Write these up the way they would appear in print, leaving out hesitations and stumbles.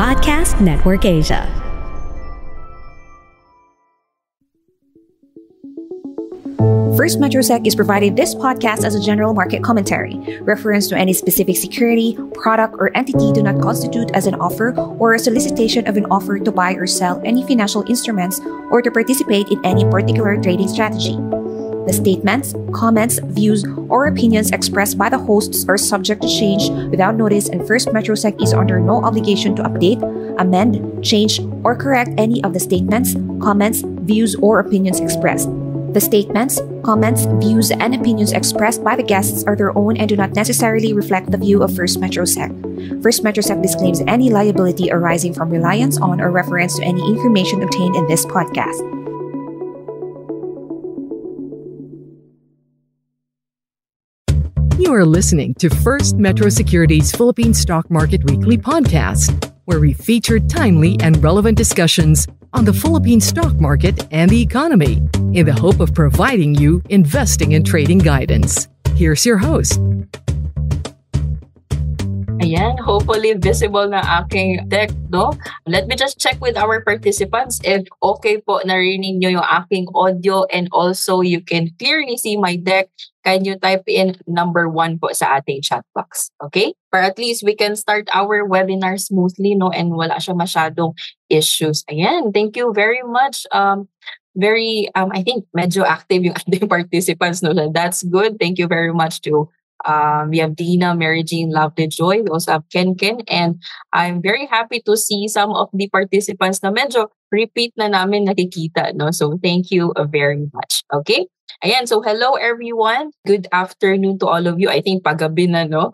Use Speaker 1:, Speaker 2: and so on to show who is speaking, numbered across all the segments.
Speaker 1: Podcast Network Asia. First Metrosec is providing this podcast as a general market commentary. Reference to any specific security, product, or entity do not constitute as an offer or a solicitation of an offer to buy or sell any financial instruments or to participate in any particular trading strategy. The statements, comments, views, or opinions expressed by the hosts are subject to change without notice, and First Metrosec is under no obligation to update, amend, change, or correct any of the statements, comments, views, or opinions expressed. The statements, comments, views, and opinions expressed by the guests are their own and do not necessarily reflect the view of First Metrosec. First Metrosec disclaims any liability arising from reliance on or reference to any information obtained in this podcast.
Speaker 2: You are listening to First Metro Securities Philippine Stock Market Weekly Podcast, where we feature timely and relevant discussions on the Philippine stock market and the economy in the hope of providing you investing and trading guidance. Here's your host.
Speaker 3: Ayan, hopefully visible na aking deck, no? Let me just check with our participants if okay po narinig nyo yung aking audio and also you can clearly see my deck. Can you type in number 1 po sa ating chat box? Okay? Or at least we can start our webinar smoothly, no? And wala siya masyadong issues. Ayan, thank you very much. I think medyo active yung ating participants, no? That's good. Thank you very much to we have Dina, Mary Jean, Lovely Joy. We also have Ken, and I'm very happy to see some of the participants na medyo repeat na namin nakikita, no? So thank you very much. Okay? Ayan, so hello everyone. Good afternoon to all of you. I think paggabi na, no?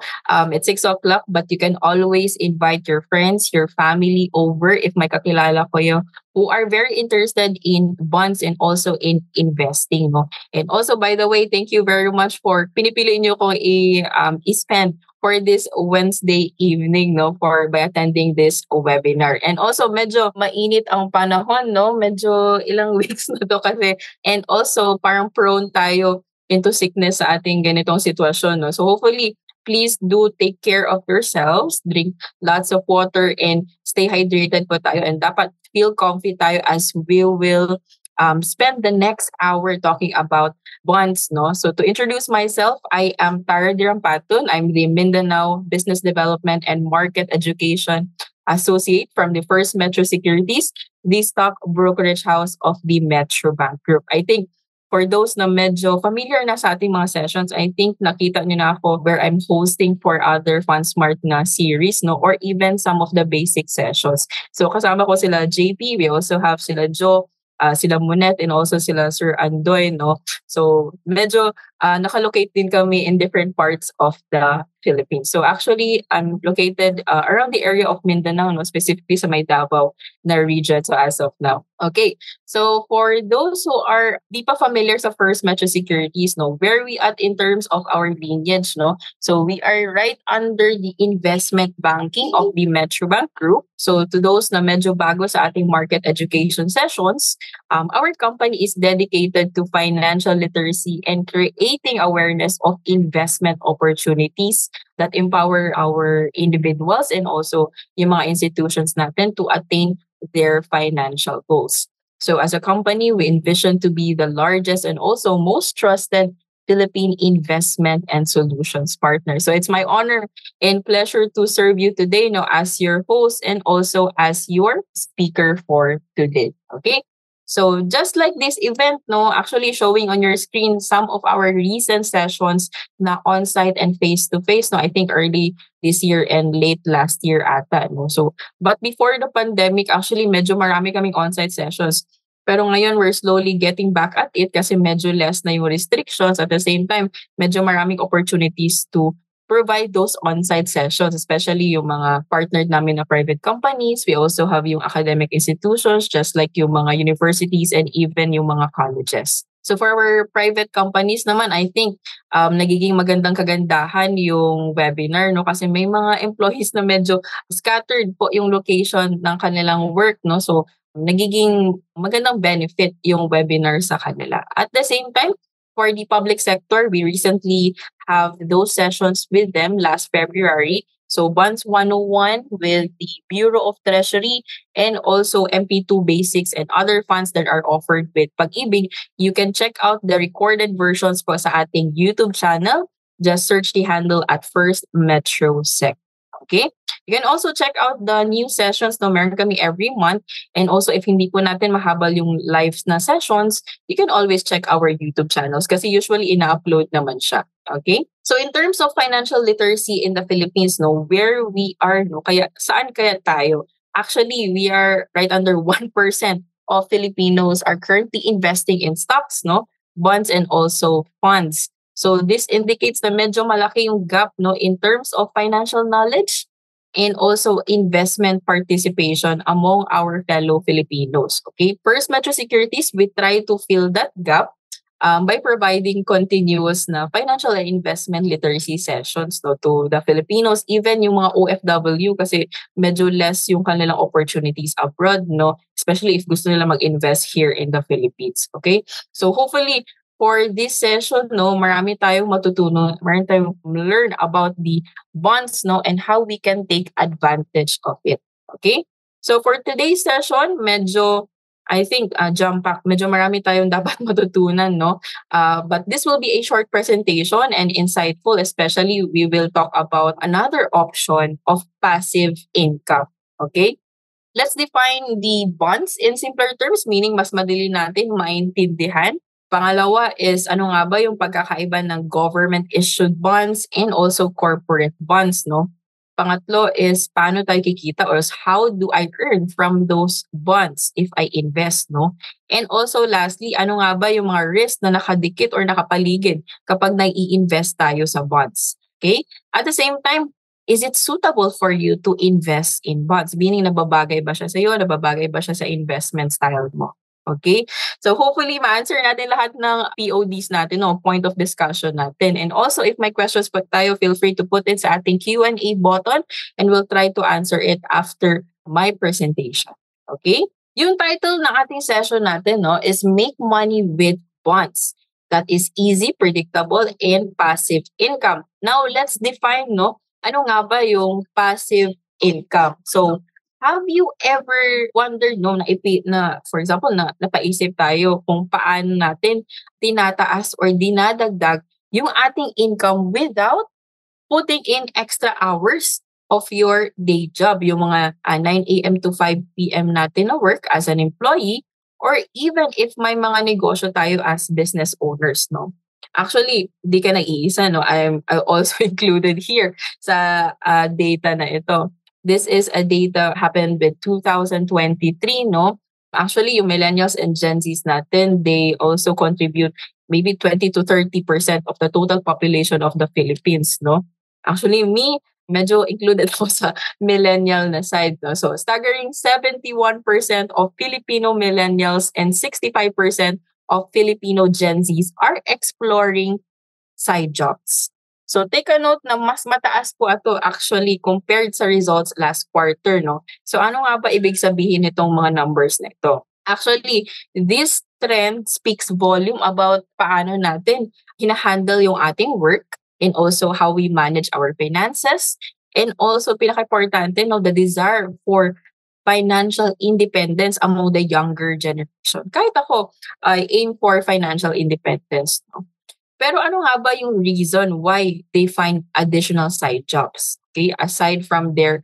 Speaker 3: It's 6 o'clock, but you can always invite your friends, your family over if may kakilala kayo who are very interested in bonds and also in investing, no? And also, by the way, thank you very much for pinipili nyo kung i-spend for this Wednesday evening, no, by attending this webinar. And also, medyo mainit ang panahon, no? Medyo ilang weeks na to kasi. And also, parang prone tayo into sickness sa ating ganitong sitwasyon, no? So hopefully, please do take care of yourselves, drink lots of water, and stay hydrated po tayo. And dapat feel comfy tayo as we will spend the next hour talking about bonds, no? So to introduce myself, I am Tara Dirampatun. I'm the Mindanao Business Development and Market Education Associate from the First Metro Securities, the stock brokerage house of the Metro Bank Group. I think for those na medyo familiar na sa ating mga sessions, I think nakita nyo na ako where I'm hosting for other FundSmart na series, no? Or even some of the basic sessions. So kasama ko sila JP, we also have sila Joe, sila Monet, and also sila Sir Andoy, no? So medyo nakalocate din kami in different parts of the Philippines. So actually, I'm located around the area of Mindanao, no? Specifically sa may Davao na region, so as of now. Okay, so for those who are di pa familiar sa First Metro Securities, no, where we at in terms of our lineage, no? So we are right under the investment banking of the Metro Bank Group. So to those na medyo bago sa ating market education sessions, our company is dedicated to financial literacy and creating awareness of investment opportunities that empower our individuals and also yung mga institutions natin to attain their financial goals. So as a company, we envision to be the largest and also most trusted Philippine investment and solutions partner. So it's my honor and pleasure to serve you today, no, as your host and also as your speaker for today. Okay? So just like this event, no, actually showing on your screen some of our recent sessions na on-site and face-to-face, no, I think early this year and late last year ata, no. So, but before the pandemic, actually medyo marami kaming on-site sessions. Pero ngayon, we're slowly getting back at it kasi medyo less na yung restrictions. At the same time, medyo maraming opportunities to provide those on-site sessions, especially yung mga partnered namin na private companies. We also have yung academic institutions, just like yung mga universities and even yung mga colleges. So for our private companies naman, I think nagiging magandang kagandahan yung webinar, no? Kasi may mga employees na medyo scattered po yung location ng kanilang work, no? So nagiging magandang benefit yung webinar sa kanila. At the same time, for the public sector, we recently have those sessions with them last February. So Bonds 101 with the Bureau of Treasury and also MP2 Basics and other funds that are offered with Pag-ibig. You can check out the recorded versions po sa ating YouTube channel. Just search the handle at First Metro Sec. Okay? You can also check out the new sessions na meron kami every month. And also, if hindi po natin mahabal yung live na sessions, you can always check our YouTube channels kasi usually ina-upload naman siya. Okay? So in terms of financial literacy in the Philippines, no, where we are, no, kaya saan kaya tayo? Actually, we are right under 1% of Filipinos are currently investing in stocks, no, bonds and also funds. So this indicates na medyo malaki yung gap, no, in terms of financial knowledge and also investment participation among our fellow Filipinos. Okay, First Metro Securities, we try to fill that gap by providing continuous na financial and investment literacy sessions, no, to the Filipinos, even yung mga OFW kasi medyo less yung kanilang opportunities abroad, no, especially if gusto nila mag-invest here in the Philippines. Okay, so hopefully for this session, no, marami tayong matutunan, marami tayong learn about the bonds, no, and how we can take advantage of it. Okay? So for today's session, medyo, I think, jump pack, medyo marami tayong dapat matutunan, no? But this will be a short presentation and insightful, especially we will talk about another option of passive income. Okay? Let's define the bonds in simpler terms, meaning mas madali natin maintindihan. Pangalawa is ano nga ba yung pagkakaiba ng government-issued bonds and also corporate bonds, no? Pangatlo is paano tayo kikita or how do I earn from those bonds if I invest, no? And also lastly, ano nga ba yung mga risk na nakadikit or nakapaligid kapag nai-invest tayo sa bonds? Okay? At the same time, is it suitable for you to invest in bonds? Meaning nababagay ba siya sa iyo? Nababagay ba siya sa investment style mo? Okay? So hopefully ma-answer natin lahat ng PODs natin, no, point of discussion natin. And also if may questions pa tayo, feel free to put it sa ating Q&A button and we'll try to answer it after my presentation. Okay? Yung title ng ating session natin, no, is Make Money with Bonds. That is easy, predictable, and passive income. Now let's define, no, ano nga ba yung passive income? So have you ever wondered, no, na for example, na napaisip tayo kung paano natin tinataas or dinadagdag yung ating income without putting in extra hours of your day job, yung mga 9 a.m. to 5 p.m. natin na work as an employee, or even if may mga negosyo tayo as business owners, no? Actually, di ka nag-iisa, no? I'm also included here sa data na ito. This is a data happened with 2023, no? Actually, yung millennials and Gen Zs natin, they also contribute maybe 20 to 30% of the total population of the Philippines, no? Actually, me, medyo included ako sa millennial na side, no? So, staggering 71% of Filipino millennials and 65% of Filipino Gen Zs are exploring side jobs. So take a note na mas mataas po ito actually compared sa results last quarter, no? So ano nga ba ibig sabihin nitong mga numbers na ito? Actually, this trend speaks volume about paano natin hinahandle yung ating work and also how we manage our finances and also pinaka-importante, no, the desire for financial independence among the younger generation. Kahit ako, I aim for financial independence, no? Pero ano nga ba yung reason why they find additional side jobs? Okay, aside from their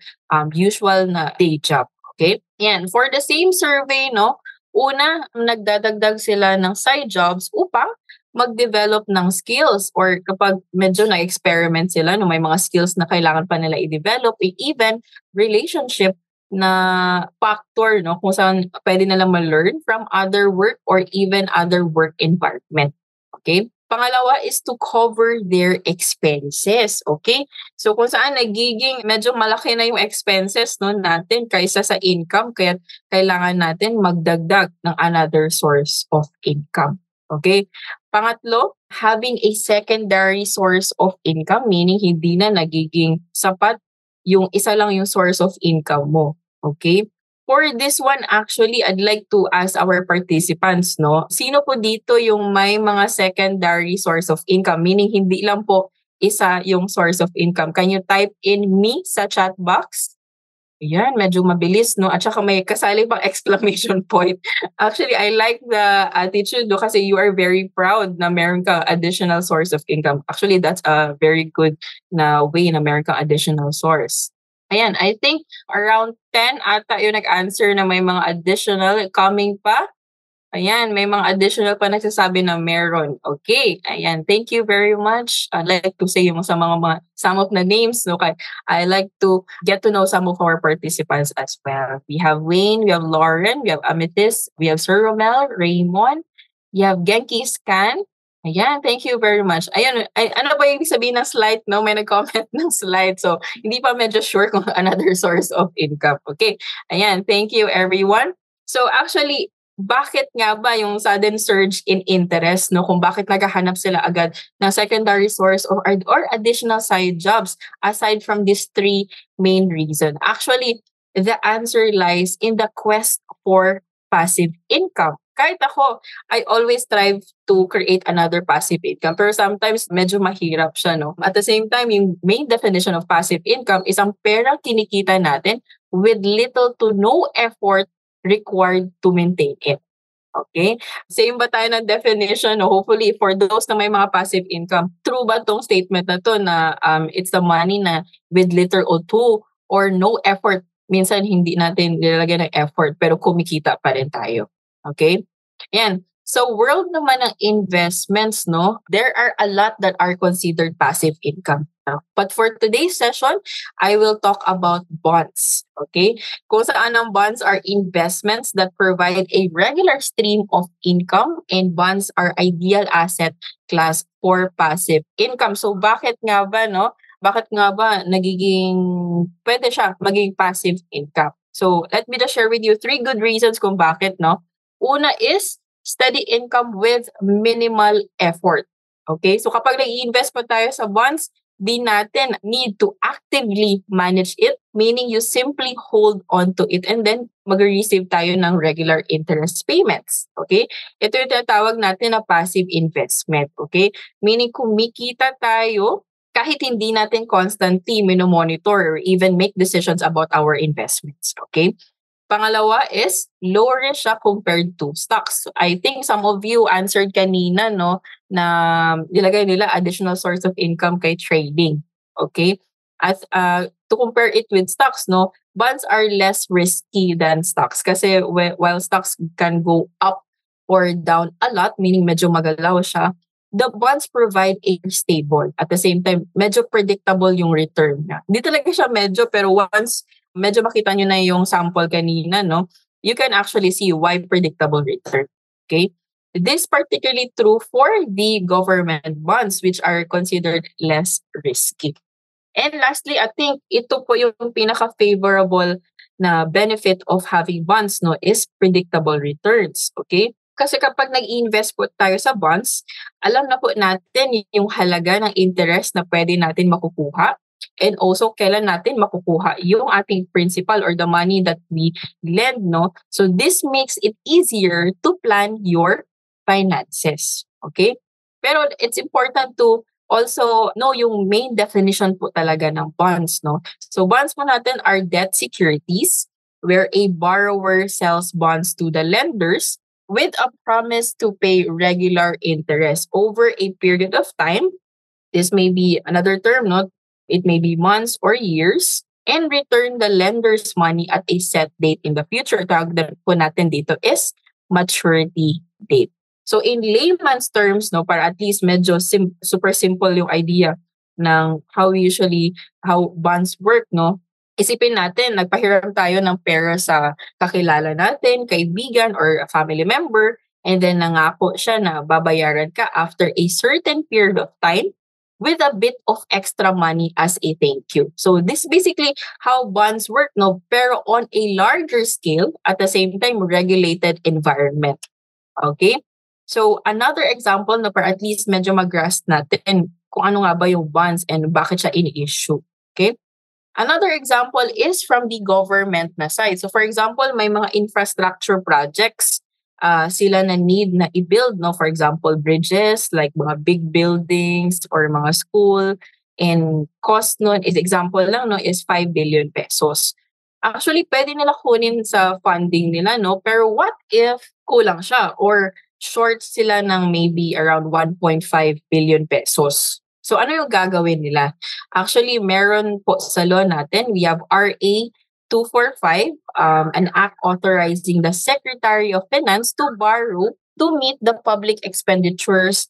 Speaker 3: usual na day job. Okay, and for the same survey, no, una, nagdadagdag sila ng side jobs upang mag-develop ng skills or kapag medyo na-experiment sila, no, may mga skills na kailangan pa nila i-develop, even relationship na factor, no, kung saan pwede nilang ma-learn from other work or even other work environment. Okay? Pangalawa is to cover their expenses, okay? So kung saan nagiging medyo malaki na yung expenses, no, natin kaysa sa income, kaya kailangan natin magdagdag ng another source of income, okay? Pangatlo, having a secondary source of income, meaning hindi na nagiging sapat yung isa lang yung source of income mo, okay? For this one, actually, I'd like to ask our participants, no? Sino po dito yung may mga secondary source of income? Meaning, hindi lang po isa yung source of income. Can you type in me sa chat box? Ayan, medyo mabilis, no? At saka may kasali pang exclamation point. Actually, I like the attitude, no? Kasi you are very proud na meron ka additional source of income. Actually, that's a very good na way na meron kang additional source. Ayan, I think around 10 ata yung nag-answer na may mga additional coming pa. Ayan, may mga additional pa nagsasabi na meron. Okay, ayan. Thank you very much. I'd like to say yung sa mga some of the names. No? I like to get to know some of our participants as well. We have Wayne, we have Lauren, we have Amethyst, we have Sir Romel, Raymond, we have Genki Scan. Ayan, thank you very much. Ayan, ano ba yung ibig sabihin ng slide? No, may nag-comment ng slide. So, hindi pa medyo sure kung another source of income. Okay, ayan, thank you everyone. So, actually, bakit nga ba yung sudden surge in interest, no? Kung bakit naghahanap sila agad ng secondary source or additional side jobs aside from these three main reasons? Actually, the answer lies in the quest for passive income. Kahit ako, I always strive to create another passive income. Pero sometimes, medyo mahirap siya, no? At the same time, yung main definition of passive income is ang perang kinikita natin with little to no effort required to maintain it. Okay? Same ba tayo ng definition? No? Hopefully, for those na may mga passive income, true ba tong statement na to na it's the money na with little or two or no effort? Minsan, hindi natin nilalagyan ng effort pero kumikita pa rin tayo. Okay? Yan. So, world naman ng investments, no? There are a lot that are considered passive income. But for today's session, I will talk about bonds. Okay? Kung saan ang bonds are investments that provide a regular stream of income and bonds are ideal asset class for passive income. So bakit nga ba, no? Bakit nga ba pwede siya maging passive income? So let me just share with you 3 good reasons kung bakit, no? Una is steady income with minimal effort. Okay? So kapag nag-i-invest po tayo sa bonds, di natin need to actively manage it, meaning you simply hold on to it and then mag-receive tayo ng regular interest payments. Okay? Ito yung tinatawag natin na passive investment. Okay? Meaning kumikita tayo kahit hindi natin constantly minomonitor or even make decisions about our investments. Okay? Pangalawa is lower siya compared to stocks. I think some of you answered kanina, no, na nilagay nila additional source of income kay trading. Okay? As to compare it with stocks, no, bonds are less risky than stocks kasi while stocks can go up or down a lot, meaning medyo magalaw siya, the bonds provide a stable. At the same time, medyo predictable yung return niya. Hindi talaga siya medyo, pero once medyo makita nyo na yung sample kanina, no, you can actually see why predictable return. Okay? This particularly true for the government bonds, which are considered less risky. And lastly, I think ito po yung pinaka-favorable na benefit of having bonds, no, is predictable returns. Okay? Kasi kapag nag-invest po tayo sa bonds, alam na po natin yung halaga ng interest na pwede natin makukuha. And also, kailan natin makukuha yung ating principal or the money that we lend, no? So, this makes it easier to plan your finances. Okay? Pero it's important to also know yung main definition po talaga ng bonds, no? So, bonds po natin are debt securities where a borrower sells bonds to the lenders with a promise to pay regular interest over a period of time. This may be another term, no? It may be months or years, and return the lender's money at a set date in the future. Tawag po natin dito is maturity date. So in layman's terms, no, para at least medyo super simple yung idea ng how bonds work, no? Isipin natin, nagpahiram tayo ng pera sa kakilala natin, kaibigan, or a family member, and then nangako siya na babayaran ka after a certain period of time with a bit of extra money as a thank you. So this basically how bonds work, no? Pero on a larger scale, at the same time, regulated environment. Okay? So another example na para at least medyo mag-grasp natin kung ano nga ba yung bonds and bakit siya in-issue. Okay? Another example is from the government na side. So for example, may mga infrastructure projects sila na need na i-build, no? For example, bridges, like mga big buildings or mga school. And cost nun is, example lang, no, is 5 billion pesos. Actually, pwede nila kunin sa funding nila, no? Pero what if kulang siya or short sila ng maybe around 1.5 billion pesos? So ano yung gagawin nila? Actually, meron po sa law natin, we have RA 245, an act authorizing the Secretary of Finance to borrow to meet the public expenditures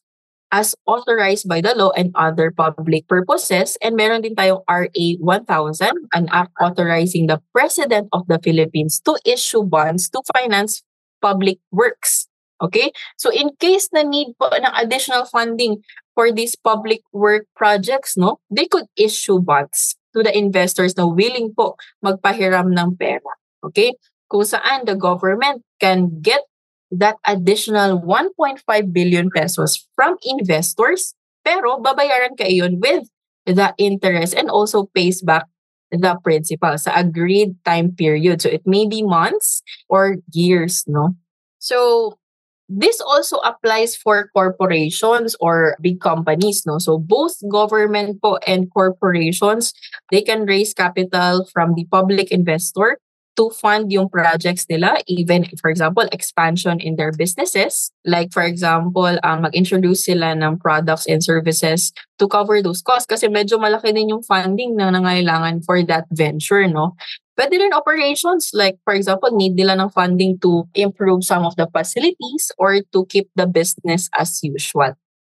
Speaker 3: as authorized by the law and other public purposes. And meron din tayong RA 1000, an act authorizing the President of the Philippines to issue bonds to finance public works. Okay? So in case na need po ng additional funding for these public work projects, no, they could issue bonds to the investors na willing po magpahiram ng pera. Okay? Kung saan the government can get that additional 1.5 billion pesos from investors, pero babayaran ka iyon with the interest and also pays back the principal sa agreed time period. So it may be months or years, no? So this also applies for corporations or big companies, no? So both government po and corporations, they can raise capital from the public investor to fund yung projects nila, even, for example, expansion in their businesses. Like, for example, mag-introduce sila ng products and services to cover those costs kasi medyo malaki din yung funding na nangailangan for that venture, no? Pwede rin operations, like, for example, need nila ng funding to improve some of the facilities or to keep the business as usual.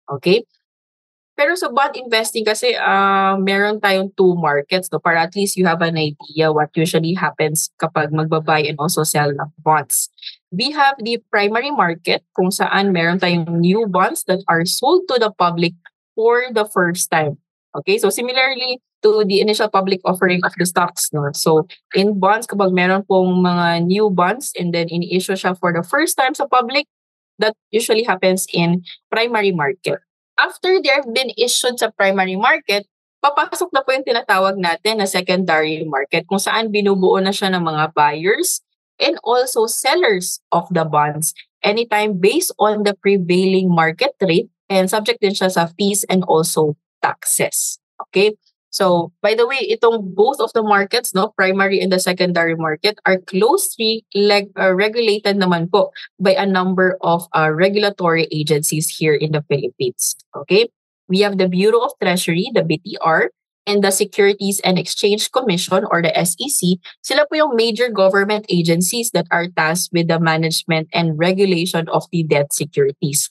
Speaker 3: Okay? Pero sa bond investing kasi, meron tayong two markets, no? Para at least you have an idea what usually happens kapag magbabuy and also sell ng bonds. We have the primary market kung saan meron tayong new bonds that are sold to the public for the first time. Okay, so similarly to the initial public offering of the stocks, no? So in bonds, kapag meron pong mga new bonds and then ini-issue siya for the first time sa public, that usually happens in primary market. After they have been issued sa primary market, papasok na po yung tinatawag natin na secondary market kung saan binubuo na siya ng mga buyers and also sellers of the bonds anytime based on the prevailing market rate and subject din siya sa fees and also taxes. Okay? So, by the way, itong both of the markets, no, primary and the secondary market, are closely regulated naman po by a number of regulatory agencies here in the Philippines. Okay? We have the Bureau of Treasury, the BTR, and the Securities and Exchange Commission or the SEC. Sila po yung major government agencies that are tasked with the management and regulation of the debt securities.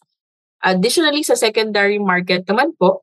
Speaker 3: Additionally, sa secondary market naman po,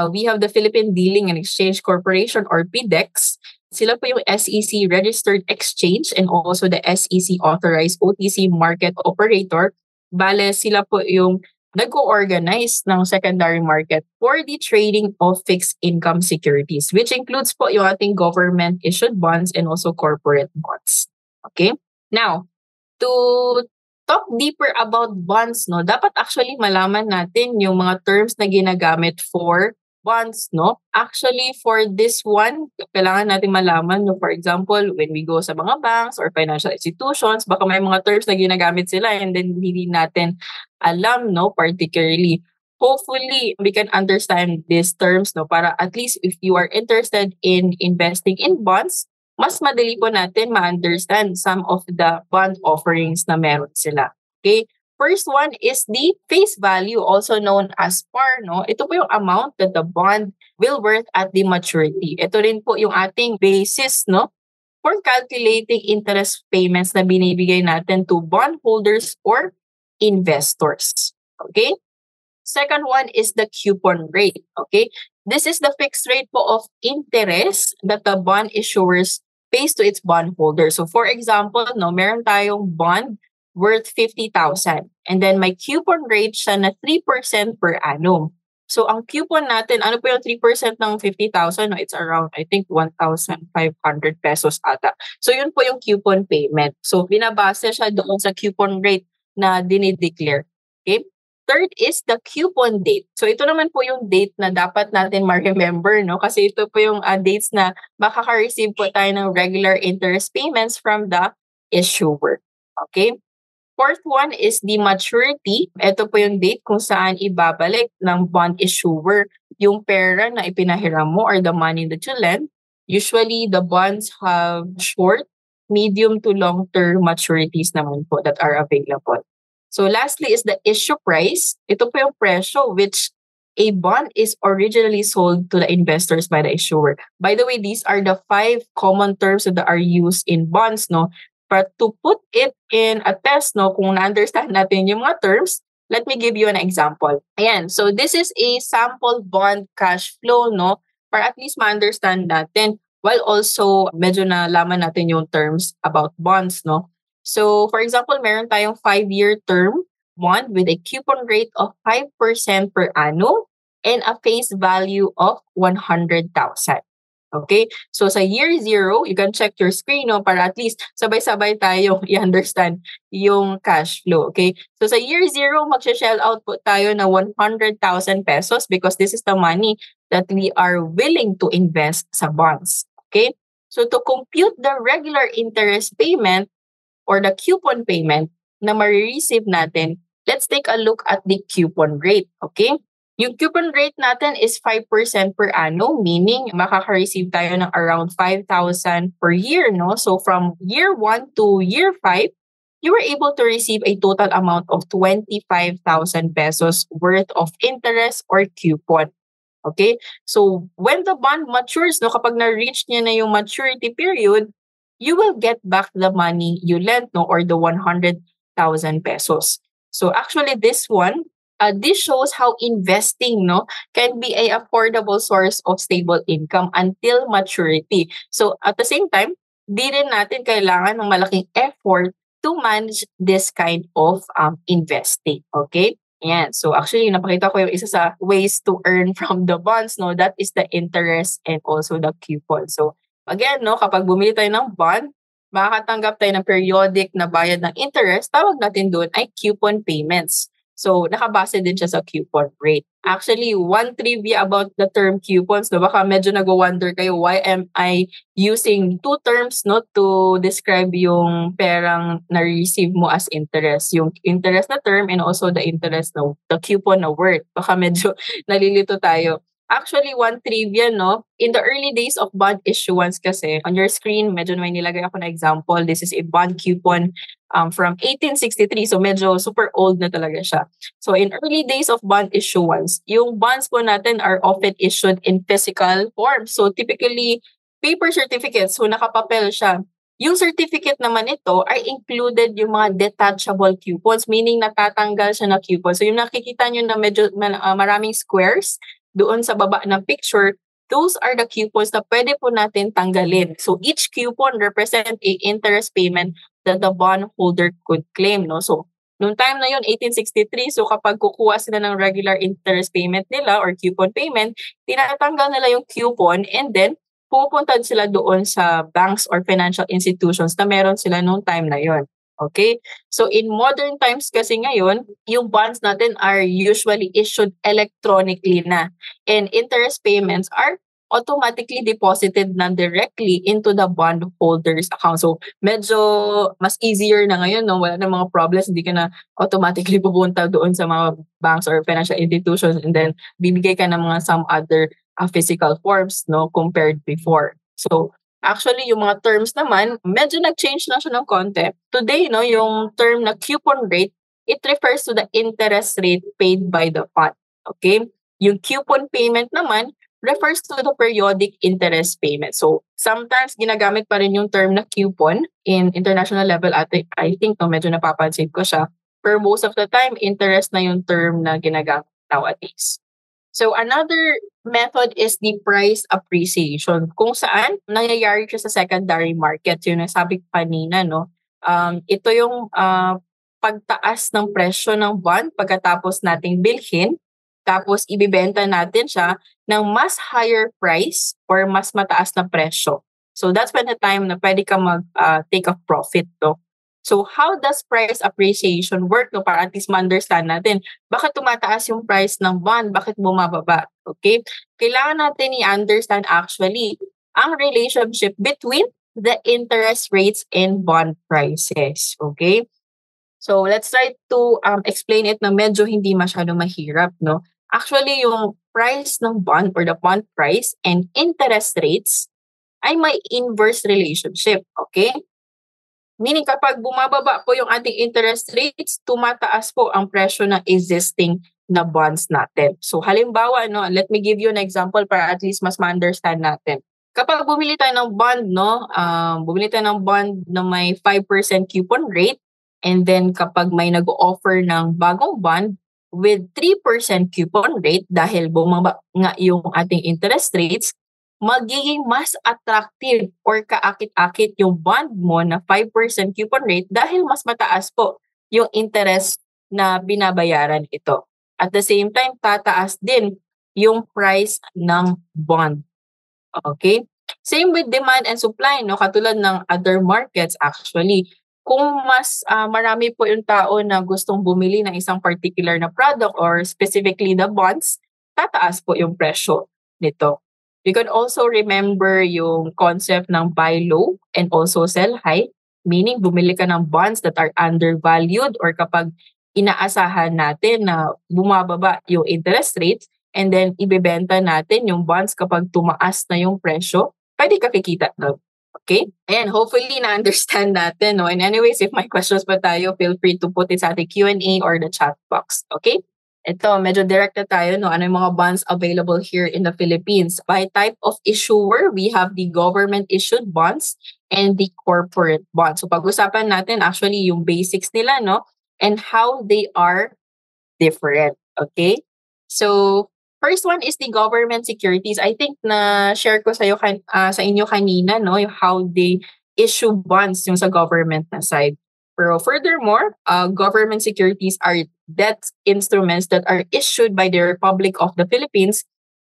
Speaker 3: we have the Philippine Dealing and Exchange Corporation or PDEX. Sila po yung SEC registered exchange and also the SEC authorized OTC market operator. Bale, sila po yung nag-organize ng secondary market for the trading of fixed income securities, which includes po yung ating government issued bonds and also corporate bonds. Okay? Now, to talk deeper about bonds, no, dapat actually malaman natin yung mga terms na ginagamit for bonds, no? Actually, for this one, kailangan natin malaman, no, for example, when we go sa mga banks or financial institutions, baka may mga terms na ginagamit sila and then hindi natin alam, no, particularly. Hopefully, we can understand these terms, no, para at least if you are interested in investing in bonds, mas madali po natin ma-understand some of the bond offerings na meron sila. Okay? First one is the face value, also known as par, no? Ito po yung amount that the bond will worth at the maturity. Ito rin po yung ating basis, no, for calculating interest payments na binibigay natin to bondholders or investors. Okay? Second one is the coupon rate. Okay? This is the fixed rate po of interest that the bond issuers pays to its bondholders. So for example, no, meron tayong bond worth 50,000 and then may coupon rate siya na 3% per annum. So ang coupon natin, ano po yung 3% ng 50,000? No, it's around, I think, 1,500 pesos ata. So yun po yung coupon payment. So binabase siya doon sa coupon rate na dinideclare. Okay? Third is the coupon date. So ito naman po yung date na dapat natin ma-remember, no? Kasi ito po yung dates na makaka-receive po tayo ng regular interest payments from the issuer. Okay? Fourth one is the maturity. Ito po yung date kung saan ibabalik ng bond issuer yung pera na ipinahiram mo or the money that you lend. Usually, the bonds have short, medium to long-term maturities naman po that are available. So lastly is the issue price. Ito po yung presyo which a bond is originally sold to the investors by the issuer. By the way, these are the 5 common terms that are used in bonds, no? But to put it in a test, no, kung na-understand natin yung mga terms, let me give you an example. Ayan, so this is a sample bond cash flow, no? Para at least ma-understand natin while also medyo nalaman natin yung terms about bonds, no? So, for example, meron tayong 5-year term bond with a coupon rate of 5% per annum and a face value of 100,000. Okay? So sa year 0, you can check your screen, no, para at least sabay-sabay tayo i-understand yung cash flow. Okay? So sa year 0, mag-shell out po tayo na 100,000 pesos because this is the money that we are willing to invest sa bonds. Okay? So to compute the regular interest payment or the coupon payment na ma-receive natin, let's take a look at the coupon rate. Okay? Yung coupon rate natin is 5% per annum, meaning makaka-receive tayo ng around 5,000 per year, no? So from year 1 to year 5, you were able to receive a total amount of 25,000 pesos worth of interest or coupon. Okay? So when the bond matures, no, kapag na-reach niya na yung maturity period, you will get back the money you lent, no, or the 100,000 pesos. So actually this one, this shows how investing, no, can be a affordable source of stable income until maturity. So at the same time, di rin natin kailangan ng malaking effort to manage this kind of investing. Okay? Yan. So actually, napakita ko yung isa sa ways to earn from the bonds, no, that is the interest and also the coupon. So again, no, kapag bumili tayo ng bond, makakatanggap tayo ng periodic na bayad ng interest, tawag natin doon ay coupon payments. So, nakabase din siya sa coupon rate. Actually, one trivia about the term coupons, no, baka medyo nag-wonder kayo, why am I using 2 terms, no, to describe yung perang na-receive mo as interest. Yung interest na term and also the interest na, the coupon na word. Baka medyo nalilito tayo. Actually, one trivia, no, in the early days of bond issuance kasi, on your screen, medyo may nilagay ako na example. This is a bond coupon from 1863. So, medyo super old na talaga siya. So, in early days of bond issuance, yung bonds po natin are often issued in physical form. So, typically, paper certificates. So, nakapapel siya. Yung certificate naman ito ay included yung mga detachable coupons, meaning natatanggal siya na coupon. So, yung nakikita nyo na medyo maraming squares, doon sa baba ng picture, those are the coupons na pwede po natin tanggalin. So each coupon represent a interest payment that the bondholder could claim, no? So noong time na yun, 1863, so kapag kukuha sila ng regular interest payment nila or coupon payment, tinatanggal nila yung coupon and then pupunta sila doon sa banks or financial institutions na meron sila noong time na yun. Okay? So in modern times kasi ngayon, yung bonds natin are usually issued electronically na. And interest payments are automatically deposited na directly into the bondholder's account. So medyo mas easier na ngayon, no? Wala na mga problems, hindi ka na automatically pupunta doon sa mga banks or financial institutions and then bibigay ka ng mga some other physical forms, no, compared before. So actually, yung mga terms naman, medyo nag-change lang siya ng konti. Today, no, yung term na coupon rate, it refers to the interest rate paid by the fund. Okay? Yung coupon payment naman refers to the periodic interest payment. So, sometimes ginagamit pa rin yung term na coupon in international level. At I think, no, medyo napapansin ko siya. For most of the time, interest na yung term na ginagamit nowadays. So another method is the price appreciation, kung saan nangyayari siya sa secondary market. Yun ang sabi ko kanina, no? Ito yung pagtaas ng presyo ng bond pagkatapos nating bilhin, tapos ibibenta natin siya ng mas higher price or mas mataas na presyo. So that's when the time na pwede ka mag-take a profit, no? So how does price appreciation work, no? Para at least ma-understand natin, bakit tumataas yung price ng bond, bakit bumababa, okay? Kailangan natin i-understand actually ang relationship between the interest rates and bond prices, okay? So let's try to explain it na medyo hindi masyado mahirap, no? Actually, yung price ng bond or the bond price and interest rates ay may inverse relationship, okay? Meaning kapag bumababa po yung ating interest rates, tumataas po ang presyo ng existing na bonds natin. So halimbawa, no, let me give you an example para at least mas ma-understand natin. Kapag bumili tayo ng bond, no, bumili tayo ng bond na may 5% coupon rate, and then kapag may nag-offer ng bagong bond with 3% coupon rate dahil bumaba nga yung ating interest rates, magiging mas attractive or kaakit-akit yung bond mo na 5% coupon rate dahil mas mataas po yung interest na binabayaran ito. At the same time, tataas din yung price ng bond. Okay? Same with demand and supply, no? Katulad ng other markets actually. Kung mas marami po yung tao na gustong bumili ng isang particular na product or specifically the bonds, tataas po yung presyo nito. You can also remember yung concept ng buy low and also sell high, meaning bumili ka ng bonds that are undervalued or kapag inaasahan natin na bumababa yung interest rates and then ibebenta natin yung bonds kapag tumaas na yung presyo, pwede ka kikita doon. Okay? And hopefully na-understand natin. No? And anyways, if may questions pa tayo, feel free to put it sa ating Q&A or the chat box. Okay? Ito, medyo direct na tayo. No? Ano yung mga bonds available here in the Philippines? By type of issuer, we have the government-issued bonds and the corporate bonds. So pag-usapan natin actually yung basics nila, no? And how they are different. Okay? So, first one is the government securities. I think na share ko sa inyo kanina, no, yung how they issue bonds yung sa government na side. Pero furthermore, government securities are debt instruments that are issued by the Republic of the Philippines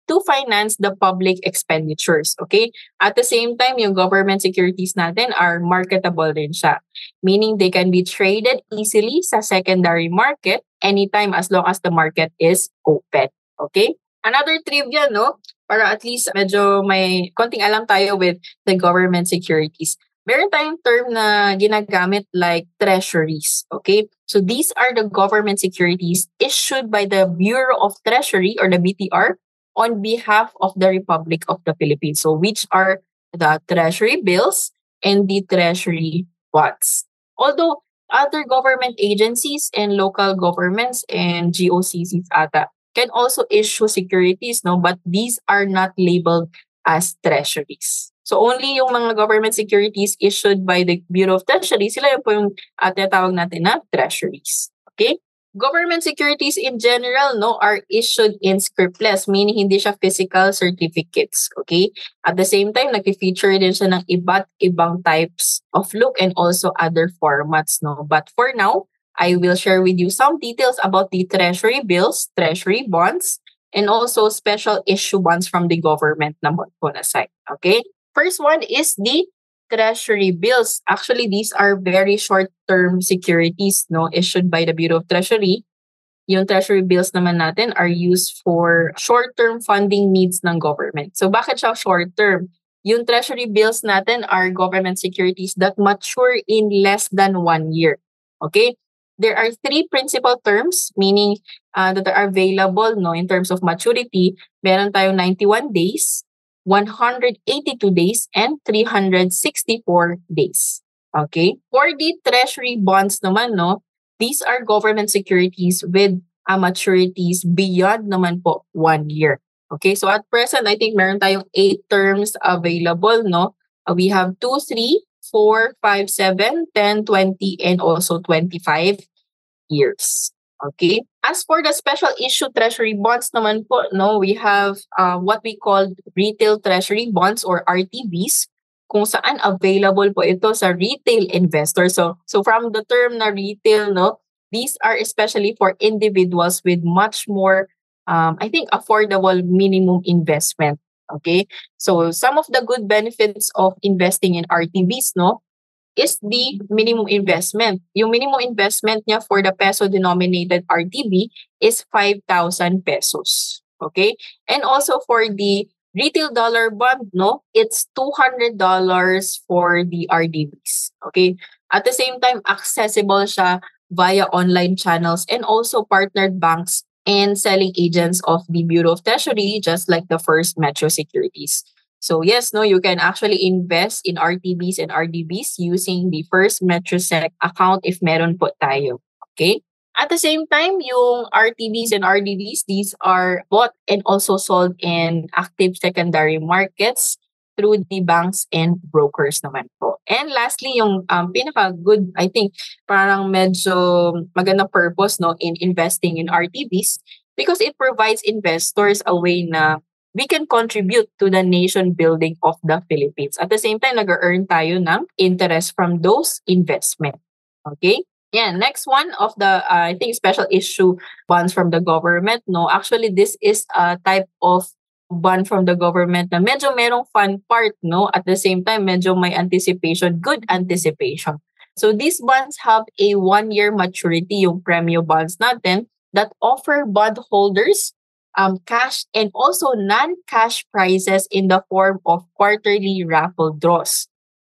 Speaker 3: to finance the public expenditures. Okay? At the same time, yung government securities natin are marketable din siya. Meaning they can be traded easily sa secondary market anytime as long as the market is open. Okay? Another trivia, no? Para at least medyo may konting alam tayo with the government securities. Meron tayong term na ginagamit like treasuries. Okay? So these are the government securities issued by the Bureau of Treasury or the BTR on behalf of the Republic of the Philippines. So which are the treasury bills and the treasury bonds. Although other government agencies and local governments and GOCCs ata can also issue securities, no, but these are not labeled as treasuries. So only yung mga government securities issued by the Bureau of Treasury, sila yung po yung tinatawag natin na treasuries. Okay? Government securities in general, no, are issued in scriptless, meaning hindi siya physical certificates. Okay? At the same time, nag-feature din siya ng iba't ibang types of look and also other formats, no. But for now, I will share with you some details about the treasury bills, treasury bonds, and also special issue bonds from the government naman po na side. Okay? First one is the treasury bills. Actually, these are very short-term securities, no, issued by the Bureau of Treasury. Yung treasury bills naman natin are used for short-term funding needs ng government. So bakit siya short-term? Yung treasury bills natin are government securities that mature in less than 1 year. Okay? There are 3 principal terms, meaning that are available, no, in terms of maturity. Meron tayong 91 days, 182 days, and 364 days. Okay? For the treasury bonds naman, no, these are government securities with maturities beyond naman po 1 year. Okay? So at present, I think meron tayong 8 terms available, no? We have 2, 3, 4, 5, 7, 10, 20, and also 25 years. Okay? As for the special issue treasury bonds naman po, no, we have what we call retail treasury bonds or RTBs, kung saan available po ito sa retail investors. So from the term na retail, no, these are especially for individuals with much more, I think, affordable minimum investment. Okay? So some of the good benefits of investing in RTBs, no, is the minimum investment. Yung minimum investment niya for the peso-denominated RTB is 5,000 pesos. Okay? And also for the retail dollar bond, no, it's $200 for the RDBs. Okay? At the same time, accessible siya via online channels and also partnered banks and selling agents of the Bureau of Treasury, just like the First Metro Securities. So yes, no, you can actually invest in RTBs and RDBs using the First Metrosec account if meron po tayo. Okay? At the same time, yung RTBs and RDBs, these are bought and also sold in active secondary markets through the banks and brokers naman po. And lastly, yung pinaka-good, I think, parang medyo magandang purpose no in investing in RTBs because it provides investors a way na we can contribute to the nation building of the Philippines. At the same time, nag-earn tayo ng interest from those investment. Okay? Yeah, next one of the, I think, special issue bonds from the government. No, actually, this is a type of bond from the government na medyo merong fun part, no? At the same time, medyo may anticipation, good anticipation. So these bonds have a 1-year maturity, yung premium bonds natin, that offer bondholders cash and also non-cash prizes in the form of quarterly raffle draws.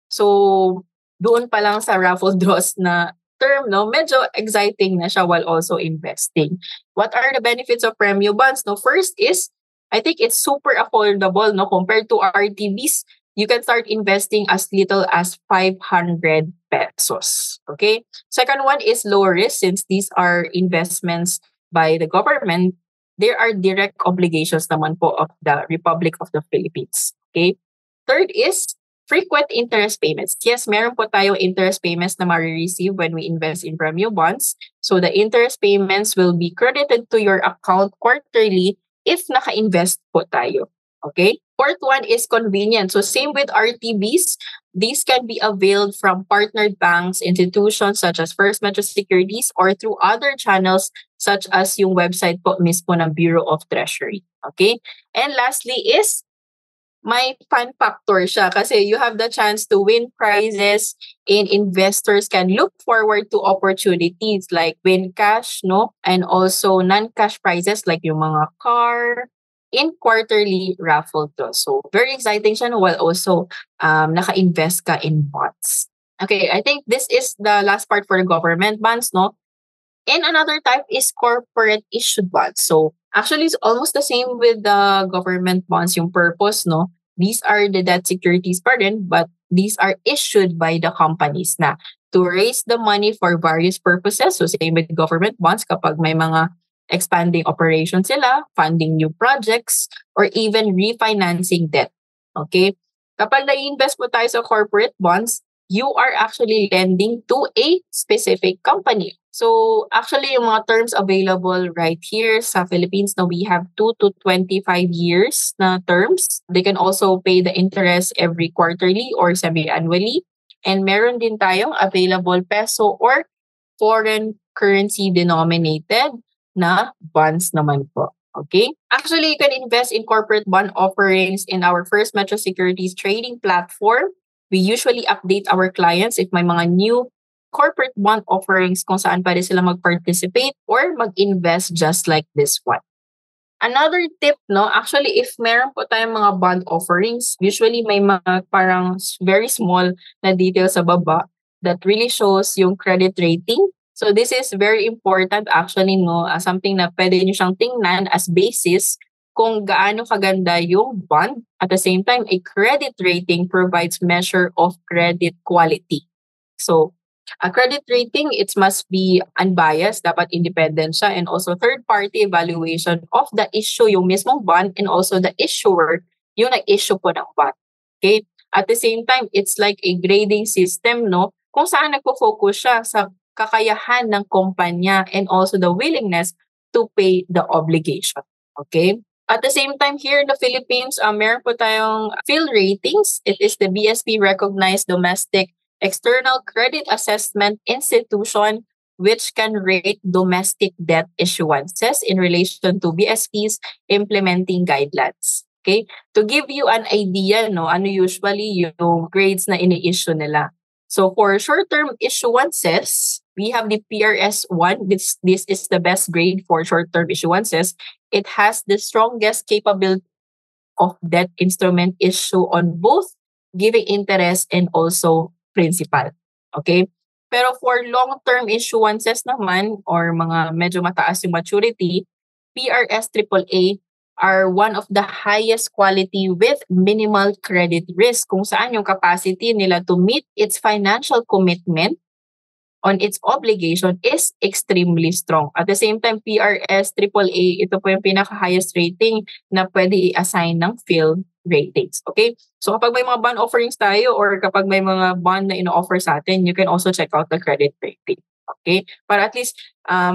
Speaker 3: So doon pa lang sa raffle draws na term, no, medyo exciting na siya while also investing. What are the benefits of premium bonds? No, first is I think it's super affordable, no, compared to RTBs. You can start investing as little as 500 pesos. Okay. Second one is low risk since these are investments by the government. There are direct obligations naman po of the Republic of the Philippines. Okay. Third is frequent interest payments. Yes, meron po tayong interest payments na ma-receive when we invest in premium bonds. So the interest payments will be credited to your account quarterly if naka-invest po tayo. Okay? Fourth one is convenient. So same with RTBs, these can be availed from partnered banks, institutions such as First Metro Securities or through other channels such as yung website po mismo ng Bureau of Treasury. Okay? And lastly is may fun factor siya kasi you have the chance to win prizes and investors can look forward to opportunities like win cash, no? And also non-cash prizes like yung mga car in quarterly raffle draws. So very exciting siya no? While also naka-invest ka in bonds. Okay, I think this is the last part for the government bonds, no? And another type is corporate issued bonds. So actually, it's almost the same with the government bonds, yung purpose, no? These are the debt securities pa rin, but these are issued by the companies na to raise the money for various purposes. So same with government bonds kapag may mga expanding operations sila, funding new projects, or even refinancing debt. Okay? Kapag na-invest mo tayo sa corporate bonds, you are actually lending to a specific company. So actually, yung mga terms available right here sa Philippines, now we have 2 to 25 years na terms. They can also pay the interest every quarterly or semi-annually. And meron din tayong available peso or foreign currency denominated na bonds naman po. Okay? Actually, you can invest in corporate bond offerings in our First Metro Securities trading platform. We usually update our clients if may mga new corporate bond offerings kung saan pwede sila mag-participate or mag-invest just like this one. Another tip, no, actually if meron po tayong mga bond offerings, usually may mga parang very small na details sa baba that really shows yung credit rating. So this is very important actually, no, something na pwede nyo siyang tingnan as basis kung gaano kaganda yung bond. At the same time, a credit rating provides measure of credit quality. So, a credit rating, it must be unbiased, dapat independent siya, and also third-party evaluation of the issue, yung mismong bond, and also the issuer, yung nag-issue po ng bond. Okay? At the same time, it's like a grading system, no? Kung saan nagpo-focus siya sa kakayahan ng kumpanya and also the willingness to pay the obligation. Okay? At the same time, here in the Philippines, meron po tayong Phil ratings. It is the BSP recognized domestic external credit assessment institution which can rate domestic debt issuances in relation to BSP's implementing guidelines. Okay? To give you an idea, no, ano usually yung grades na ini-issue nila. So for short-term issuances, we have the PRS1. This is the best grade for short-term issuances. It has the strongest capability of debt instrument issue on both giving interest and also principal. Okay? Pero for long-term issuances naman or mga medyo mataas yung maturity, PRS AAA are one of the highest quality with minimal credit risk kung saan yung capacity nila to meet its financial commitment on its obligation is extremely strong. At the same time, PRS AAA, ito po yung pinaka-highest rating na pwede i-assign ng Phil ratings. Okay? So kapag may mga bond offerings tayo or kapag may mga bond na ino-offer sa atin, you can also check out the credit rating. Okay? Para at least,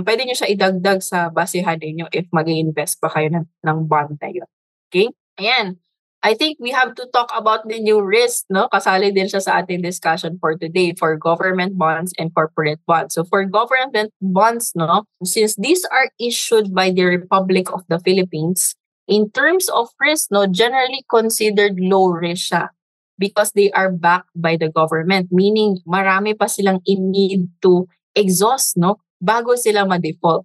Speaker 3: pwede nyo siya idagdag sa basehan ninyo if mag-i-invest pa kayo ng bond na yun. Okay? Ayan. I think we have to talk about the new risk, no? Kasali din siya sa ating discussion for today for government bonds and corporate bonds. So for government bonds, no, since these are issued by the Republic of the Philippines, in terms of risk, no, generally considered low risk siya because they are backed by the government, meaning marami pa silang in need to exhaust, no, bago sila ma-default.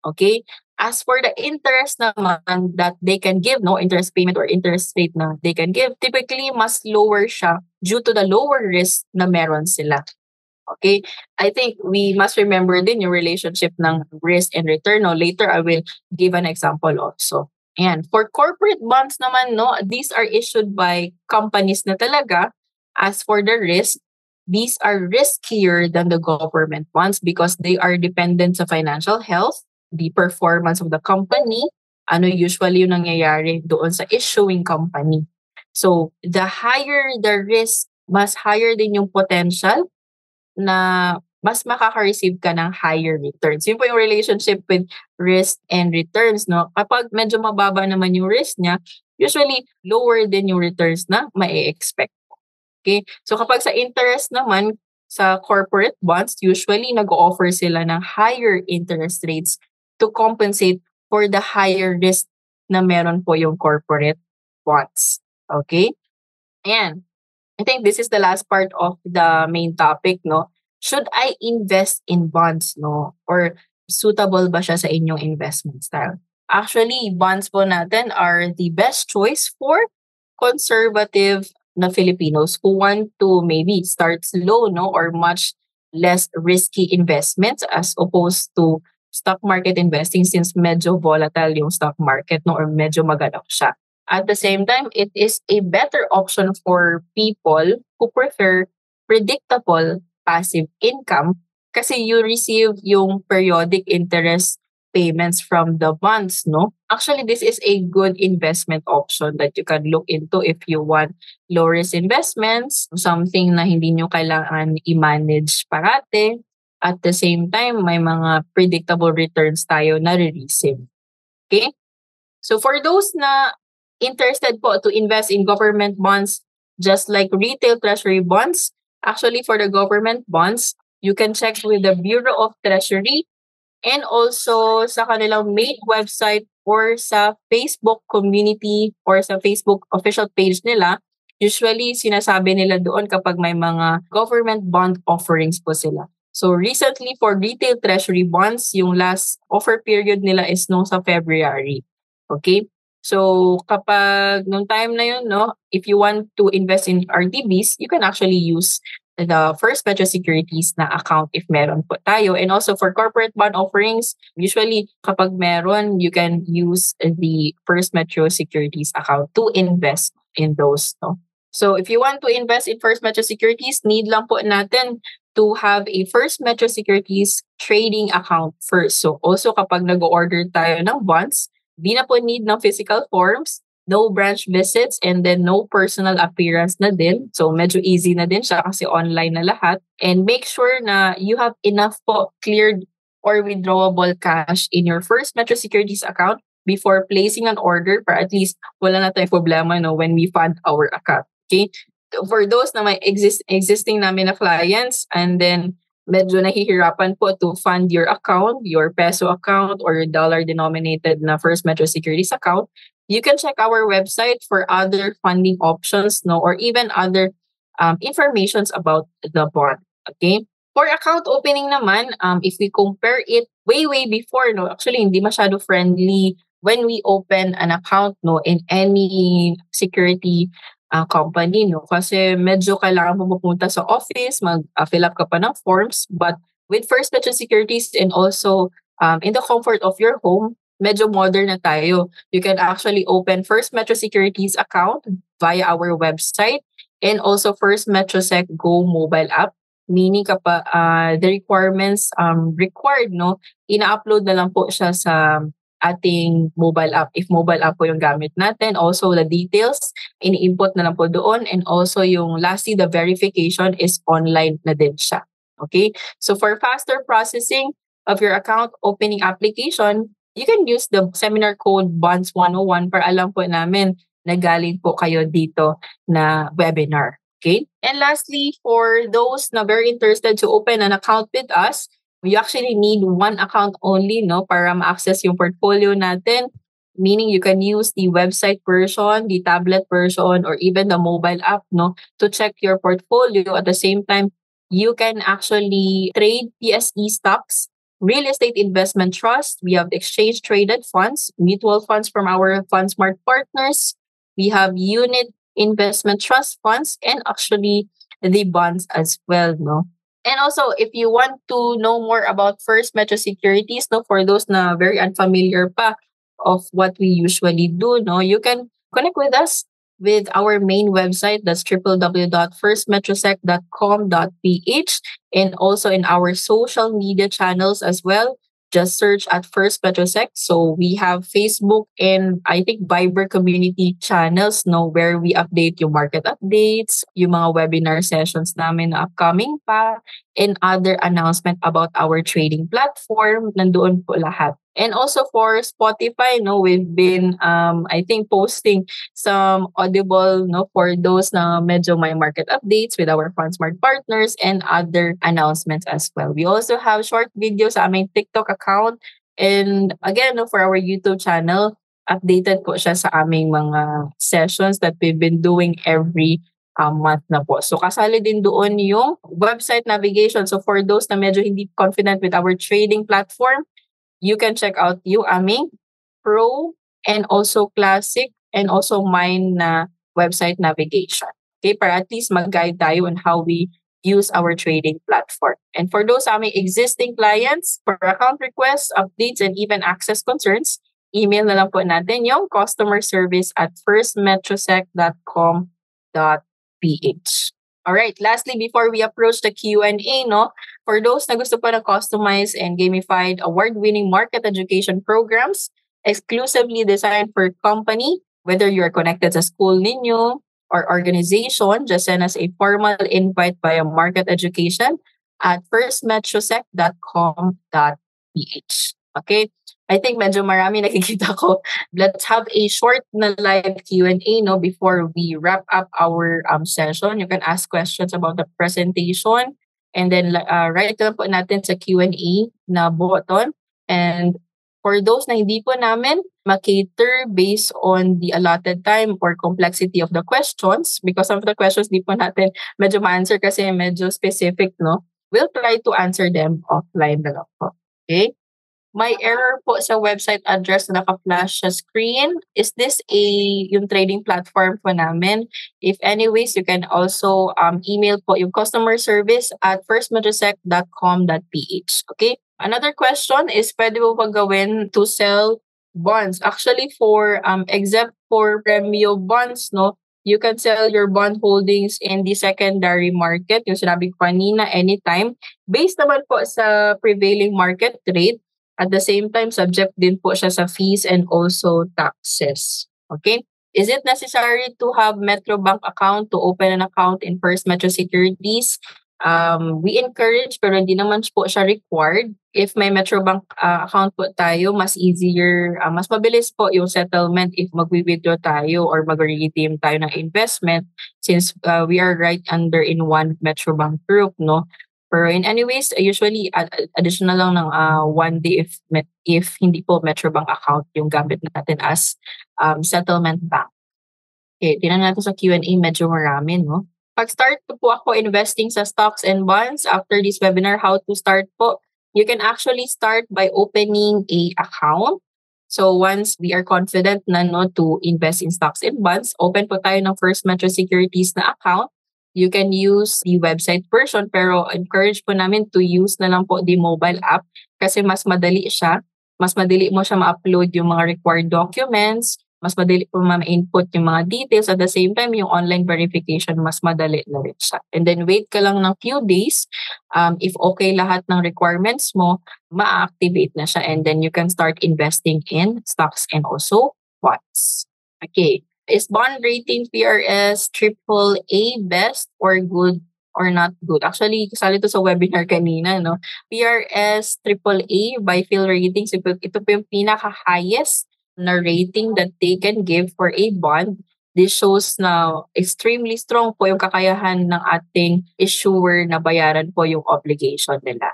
Speaker 3: Okay? As for the interest naman that they can give, no, interest payment or interest rate na they can give, typically mas lower siya due to the lower risk na meron sila. Okay? I think we must remember din yung relationship ng risk and return. No? Later, I will give an example also. And for corporate bonds naman, no, these are issued by companies na talaga. As for the risk, these are riskier than the government bonds because they are dependent sa financial health, the performance of the company, ano usually yung nangyayari doon sa issuing company. So, the higher the risk, mas higher din yung potential na mas makaka-receive ka ng higher returns. Yun po yung relationship with risk and returns, no? Kapag medyo mababa naman yung risk niya, usually lower din yung returns na ma-expect. Okay? So, kapag sa interest naman, sa corporate bonds, usually nag-offer sila ng higher interest rates to compensate for the higher risk na meron po yung corporate bonds. Okay? And I think this is the last part of the main topic, no? Should I invest in bonds, no? Or suitable ba siya sa inyong investment style? Actually, bonds po natin are the best choice for conservative na Filipinos who want to maybe start slow, no? Or much less risky investments as opposed to stock market investing since medyo volatile yung stock market, no, or medyo magalak siya. At the same time, it is a better option for people who prefer predictable passive income kasi you receive yung periodic interest payments from the bonds, no? Actually, this is a good investment option that you can look into if you want low-risk investments, something na hindi nyo kailangan i-manage parate. At the same time, may mga predictable returns tayo na re-receive. Okay? So for those na interested po to invest in government bonds, just like retail treasury bonds, actually for the government bonds, you can check with the Bureau of Treasury and also sa kanilang main website or sa Facebook community or sa Facebook official page nila. Usually, sinasabi nila doon kapag may mga government bond offerings po sila. So recently for retail treasury bonds, yung last offer period nila is nung sa February. Okay? So kapag nung time na yun, no, if you want to invest in RTBs, you can actually use the First Metro Securities na account if meron po tayo. And also for corporate bond offerings, usually kapag meron, you can use the First Metro Securities account to invest in those. No? So if you want to invest in First Metro Securities, need lang po natin to have a First Metro Securities trading account first. So also kapag nag-order tayo ng bonds, di na po need ng physical forms, no branch visits, and then no personal appearance na din. So medyo easy na din siya kasi online na lahat. And make sure na you have enough po cleared or withdrawable cash in your First Metro Securities account before placing an order para at least wala na tayong problema, no, when we fund our account. Okay? For those na may existing namin na clients and then medyo nahihirapan po to fund your account, your peso account or your dollar-denominated na First Metro Securities account, you can check our website for other funding options, no, or even other informations about the bond. Okay? For account opening naman, if we compare it way before, no, actually hindi masyado friendly when we open an account, no, in any security company, no? Kasi medyo kailangan mo pupunta sa office, mag-fill up ka pa ng forms. But with First Metro Securities and also in the comfort of your home, medyo modern na tayo. You can actually open First Metro Securities account via our website and also First Metrosec Go mobile app. Meaning the requirements required, no, ina-upload na lang po siya sa ating mobile app. If mobile app po yung gamit natin, also the details, ini-input na lang po doon. And also yung lastly, the verification is online na din siya. Okay? So for faster processing of your account opening application, you can use the seminar code BONDS101 para alam po namin na galing po kayo dito na webinar. Okay? And lastly, for those na very interested to open an account with us, you actually need one account only, no, para ma-access yung portfolio natin. Meaning you can use the website version, the tablet version, or even the mobile app, no, to check your portfolio. At the same time, you can actually trade PSE stocks, real estate investment trust. We have exchange traded funds, mutual funds from our FundSmart partners. We have unit investment trust funds and actually the bonds as well, no? And also, if you want to know more about First Metro Securities, no, for those na very unfamiliar pa of what we usually do, no, you can connect with us with our main website, that's www.firstmetrosec.com.ph, and also in our social media channels as well. Just search at First Metrosec. So we have Facebook and I think Viber community channels, no, where we update yung market updates, yung mga webinar sessions namin na upcoming pa, and other announcement about our trading platform. Nandoon po lahat. And also for Spotify, no, we've been, I think, posting some audible, no, for those na medyo may market updates with our FundSmart partners and other announcements as well. We also have short videos sa aming TikTok account. And again, no, for our YouTube channel, updated po siya sa aming mga sessions that we've been doing every month na po. So kasali din doon yung website navigation. So for those na medyo hindi confident with our trading platform, you can check out yung aming Pro and also Classic and also mine na website navigation. Okay, para at least mag-guide tayo on how we use our trading platform. And for those aming existing clients, for account requests, updates, and even access concerns, email na lang po natin yung customer service at firstmetrosec.com.ph. Alright, lastly, before we approach the Q&A, no, for those na gusto pa ng customized and gamified award-winning market education programs, exclusively designed for company, whether you're connected sa school ninyo or organization, just send us a formal invite via market education at firstmetrosec.com.ph. Okay? I think medyo marami nakikita ko. Let's have a short na live Q&A, no, before we wrap up our session. You can ask questions about the presentation and then write lang po natin sa Q&A na button. And for those na hindi po namin makater based on the allotted time or complexity of the questions, because of the questions di po natin medyo ma-answer kasi medyo specific, no, we'll try to answer them offline na lang po. Okay? May error po sa website address na naka-flash sa screen. Is this yung trading platform po namin? If anyways, you can also email po yung customer service at firstmetrosec.com.ph. Okay? Another question is, pwede mo ba gawin to sell bonds? Actually, except for Premio bonds, no, you can sell your bond holdings in the secondary market, yung sinabi ko kanina, anytime. Based naman po sa prevailing market rate. At the same time, subject din po siya sa fees and also taxes. Okay? Is it necessary to have Metrobank account to open an account in First Metro Securities? We encourage pero hindi naman po siya required. If may Metrobank account po tayo, mas easier, mas mabilis po yung settlement if mag-withdraw tayo or mag-redeem tayo ng investment since we are right under in one Metrobank group, no? Pero in anyways, usually additional lang ng 1 day if hindi po Metrobank account yung gamit natin as settlement bank. Okay, tingnan natin sa Q&A, medyo marami, no? Pag-start po ako investing sa stocks and bonds after this webinar, how to start po? You can actually start by opening a account So once we are confident na no to invest in stocks and bonds, open po tayo ng First Metro Securities na account. You can use the website version pero encourage po namin to use na lang po the mobile app kasi mas madali siya. Mas madali mo siya ma-upload yung mga required documents, mas madali po ma-input yung mga details. At the same time, yung online verification, mas madali na rin siya. And then wait ka lang ng few days. If okay lahat ng requirements mo, ma-activate na siya. And then you can start investing in stocks and also bonds. Okay. Is bond rating PRS triple A best or good or not good? Actually, kasali to sa webinar kanina, no? PRS triple A by Phil Ratings, ito po yung pinaka-highest na rating that they can give for a bond. This shows na extremely strong po yung kakayahan ng ating issuer na bayaran po yung obligation nila.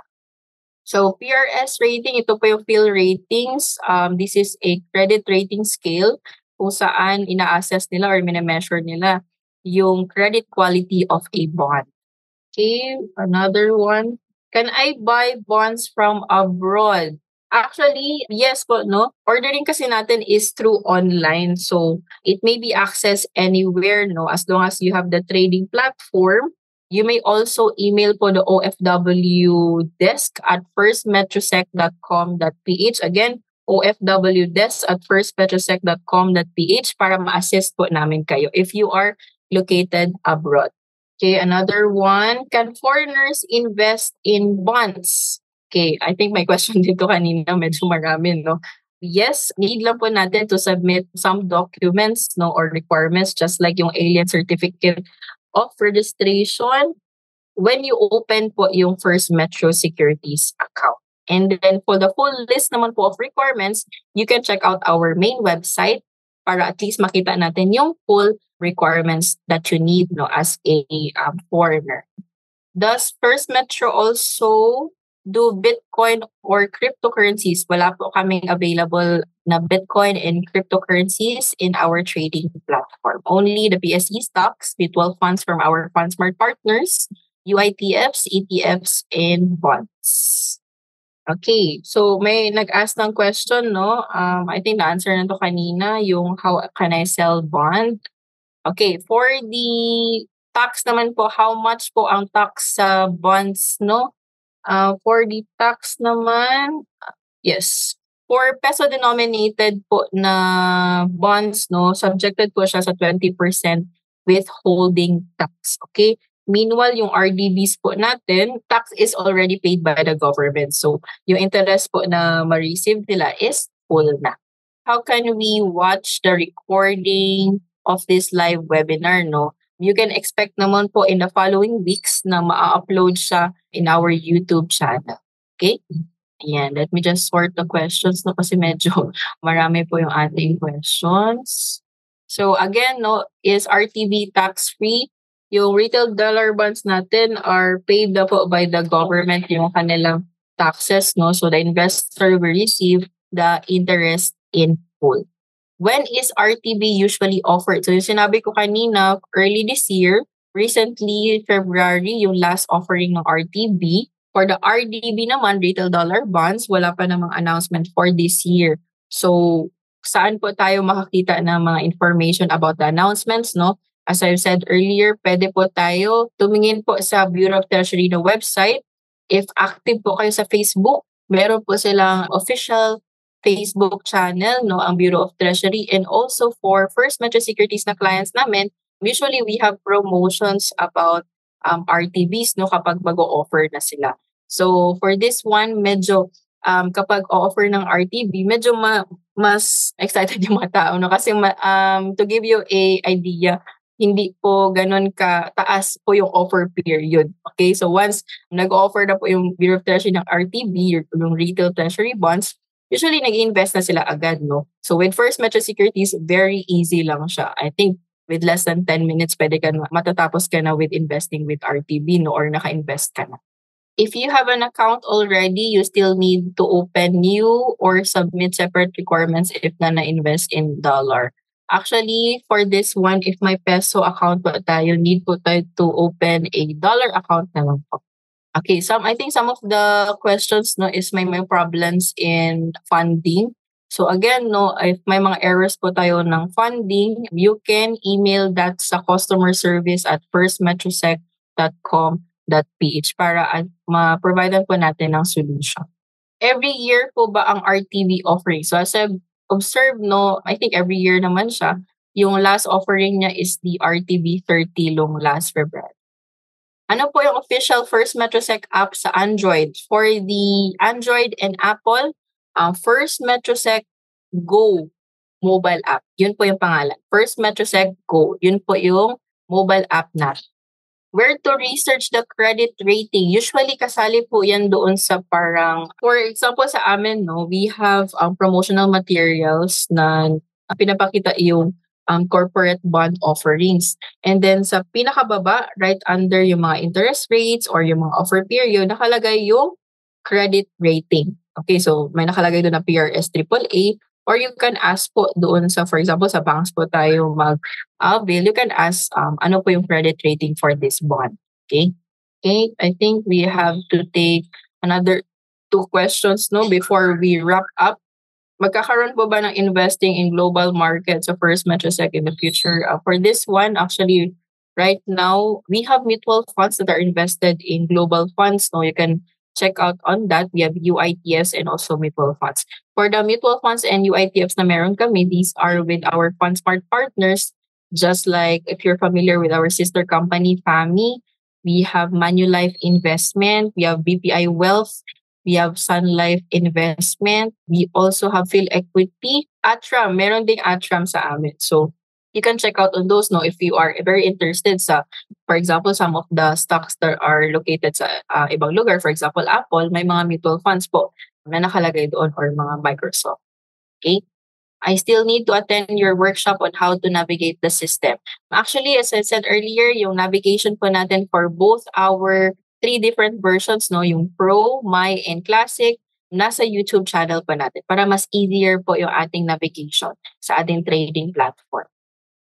Speaker 3: So PRS rating, ito po yung Phil Ratings. This is a credit rating scale kung saan ina-assess nila or mina-measure nila yung credit quality of a bond. Okay, another one. Can I buy bonds from abroad? Actually, yes po, no? Ordering kasi natin is through online. So, it may be accessed anywhere, no? As long as you have the trading platform. You may also email po the OFW desk at firstmetrosec.com.ph. Again, OFW desk at firstmetrosec.com.ph para ma-assist po namin kayo if you are located abroad. Okay, another one. Can foreigners invest in bonds? Okay, I think my question dito kanina medyo marami, no? Yes, need lang po natin to submit some documents, no, or requirements just like yung alien certificate of registration when you open po yung First Metro Securities account. And then for the full list naman po of requirements, you can check out our main website para at least makita natin yung full requirements that you need, no, as a foreigner. Does First Metro also do Bitcoin or cryptocurrencies? Wala po kaming available na Bitcoin and cryptocurrencies in our trading platform. Only the PSE stocks, mutual funds from our FundSmart partners, UITFs, ETFs, and bonds. Okay, so may nag-ask ng question, no? I think na-answer na to kanina, yung how can I sell bond? Okay, for the tax naman po, how much po ang tax sa bonds, no? For the tax naman, yes. For peso-denominated po na bonds, no, subjected po siya sa 20% withholding tax, okay? Meanwhile, yung RDBs po natin, tax is already paid by the government. So, yung interest po na ma-receive nila is full na. How can we watch the recording of this live webinar, no? You can expect naman po in the following weeks na ma-upload siya in our YouTube channel. Okay? Ayan, let me just sort the questions, no? Kasi medyo marami po yung ating questions. So again, no, is RTB tax-free? Yung retail dollar bonds natin are paid na po by the government yung kanilang taxes, no? So the investor will receive the interest in full. When is RTB usually offered? So yung sinabi ko kanina, early this year, recently February, yung last offering ng RTB. For the RDB naman, retail dollar bonds, wala pa namang announcement for this year. So saan po tayo makakita ng mga information about the announcements, no? As I've said earlier, pwede po tayo tumingin po sa Bureau of Treasury na website. If active po kayo sa Facebook, meron po silang official Facebook channel, no, ang Bureau of Treasury. And also for First Metro Securities na clients namin, usually we have promotions about RTBs, no, kapag mag-o-offer na sila. So for this one, medyo kapag o-offer ng RTB, medyo mas excited yung mga tao, no? Kasi to give you a idea, hindi po ganun ka-taas po yung offer period. Okay, so once nag-offer na po yung Bureau of Treasury ng RTB, yung retail treasury bonds, usually nag-invest na sila agad, no? So with First Metro Securities, very easy lang siya. I think with less than 10 minutes, pwede ka matatapos ka na with investing with RTB, no? Or naka-invest ka na. If you have an account already, you still need to open new or submit separate requirements if na-invest in dollar. Actually, for this one, if may peso account po tayo, need po tayo to open a dollar account naman po. Okay, I think some of the questions, no, is may problems in funding. So again, no, if may mga errors po tayo ng funding, you can email that sa customer service at firstmetrosec.com.ph para ma-providean po natin ng solution. Every year po ba ang RTV offering? So as I've observed, no, I think every year naman siya. Yung last offering niya is the RTV 30 long last February. Ano po yung official First Metrosec app sa Android? For the Android and Apple, First Metrosec Go mobile app. Yun po yung pangalan. First Metrosec Go. Yun po yung mobile app natin. Where to research the credit rating? Usually kasali po yan doon sa parang, for example sa amin, no, we have promotional materials na pinapakita yung corporate bond offerings. And then sa pinakababa, right under yung mga interest rates or yung mga offer period, nakalagay yung credit rating. Okay, so may nakalagay doon na PRS AAA, or you can ask po doon sa, for example, sa banks po tayo mag-avail, you can ask ano po yung credit rating for this bond. Okay? Okay, I think we have to take another 2 questions no before we wrap up. Magkakaroon po ba ng investing in global markets sa First Metrosec in the future? For this one, actually, right now, we have mutual funds that are invested in global funds. No, you can check out on that. We have UITFs and also mutual funds. For the mutual funds and UITFs na meron kami, these are with our FundSmart partners. Just like if you're familiar with our sister company, FAMI, we have Manulife Investment, we have BPI Wealth, we have Sun Life Investment, we also have Phil Equity, Atram, meron ding Atram sa amin. So you can check out on those no if you are very interested sa, for example, some of the stocks that are located sa ibang lugar, for example, Apple, may mga mutual funds po na nakalagay doon or mga Microsoft. Okay? I still need to attend your workshop on how to navigate the system. Actually, as I said earlier, yung navigation po natin for both our 3 different versions, no, yung Pro, My, and Classic, nasa YouTube channel pa natin para mas easier po yung ating navigation sa ating trading platform.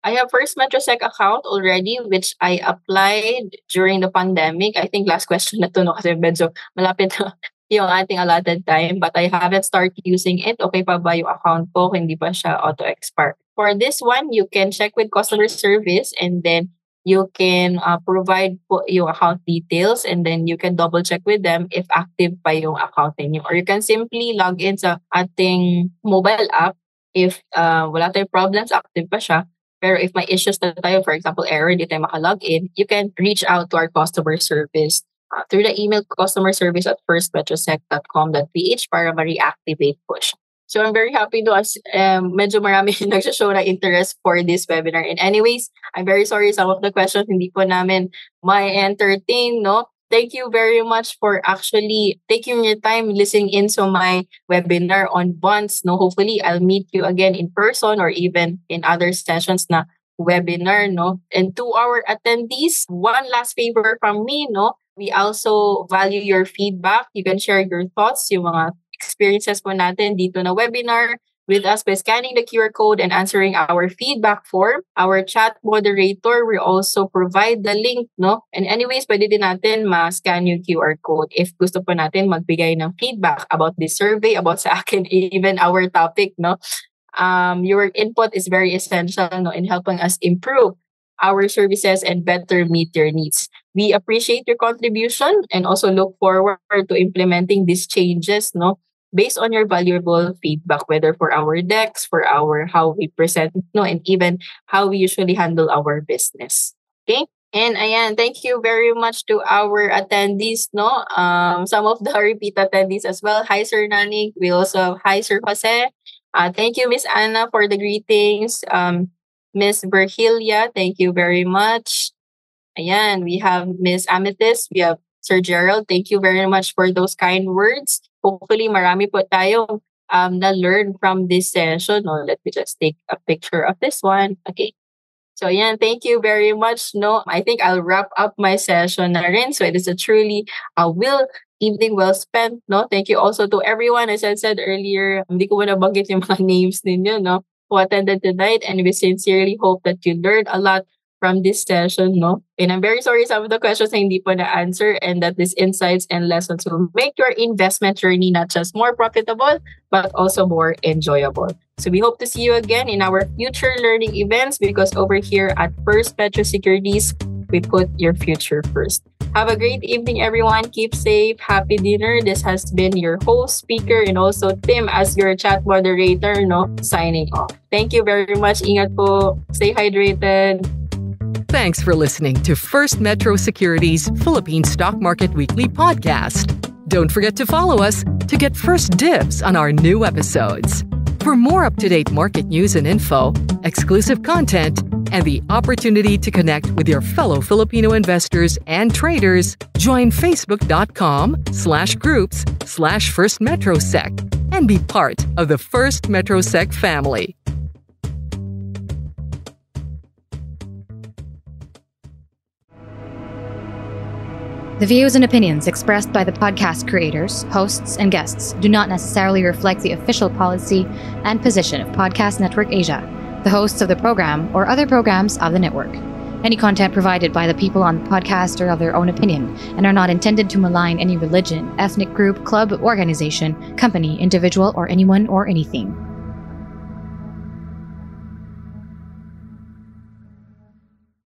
Speaker 3: I have First Metrosec account already, which I applied during the pandemic. I think last question na to, no, kasi medyo malapit na yung ating allotted time, but I haven't started using it. Okay pa ba yung account ko? Hindi pa siya auto-expire. For this one, you can check with customer service and then you can provide po yung account details and then you can double check with them if active pa yung account ninyo. Or you can simply log in sa ating mobile app if wala tayong problems, active pa siya. Pero if may issues na tayo, for example, error, hindi tayo makalog in, you can reach out to our customer service through the email customerservice@firstmetrosec.com.ph para ma-reactivate po siya. So I'm very happy to as medyo marami nagsashow na interest for this webinar. And anyways, I'm very sorry some of the questions hindi po namin ma-entertain, no? Thank you very much for actually taking your time listening in to my webinar on bonds, no? Hopefully, I'll meet you again in person or even in other sessions na webinar, no? And to our attendees, one last favor from me, no? We also value your feedback. You can share your thoughts, yung mga experiences po natin dito na webinar with us by scanning the QR code and answering our feedback form. Our chat moderator will also provide the link, no? And anyways, pwede din natin ma-scan yung QR code if gusto po natin magbigay ng feedback about this survey, about sa akin, even our topic, no? Your input is very essential, no, in helping us improve our services and better meet your needs. We appreciate your contribution and also look forward to implementing these changes, no, based on your valuable feedback, whether for our decks, for our how we present, no, and even how we usually handle our business. Okay? And ayan, thank you very much to our attendees, no? Some of the repeat attendees as well. Hi, Sir Nanik. We also have hi, Sir Jose. Thank you, Miss Anna, for the greetings. Miss Virgilia, thank you very much. Ayan, we have Miss Amethyst, we have Sir Gerald, thank you very much for those kind words. Hopefully, marami po tayong na-learn from this session. No, let me just take a picture of this one. Okay. So, ayan, thank you very much. No, I think I'll wrap up my session na rin. So, it is a truly evening well spent. No, thank you also to everyone. As I said earlier, hindi ko na nabanggit yung mga names ninyo, no, who attended tonight, and we sincerely hope that you learned a lot from this session, no? And I'm very sorry some of the questions na hindi po na-answer, and that these insights and lessons will make your investment journey not just more profitable, but also more enjoyable. So we hope to see you again in our future learning events, because over here at First Metro Securities, we put your future first. Have a great evening, everyone. Keep safe. Happy dinner. This has been your host, speaker, and also Tim as your chat moderator, no? Signing off. Thank you very much. Ingat po. Stay hydrated.
Speaker 2: Thanks for listening to First Metro Securities Philippine Stock Market Weekly podcast. Don't forget to follow us to get first dibs on our new episodes. For more up-to-date market news and info, exclusive content, and the opportunity to connect with your fellow Filipino investors and traders, join facebook.com/groups/FirstMetroSec and be part of the First MetroSec family.
Speaker 4: The views and opinions expressed by the podcast creators, hosts, and guests do not necessarily reflect the official policy and position of Podcast Network Asia, the hosts of the program, or other programs of the network. Any content provided by the people on the podcast are of their own opinion and are not intended to malign any religion, ethnic group, club, organization, company, individual, or anyone or anything.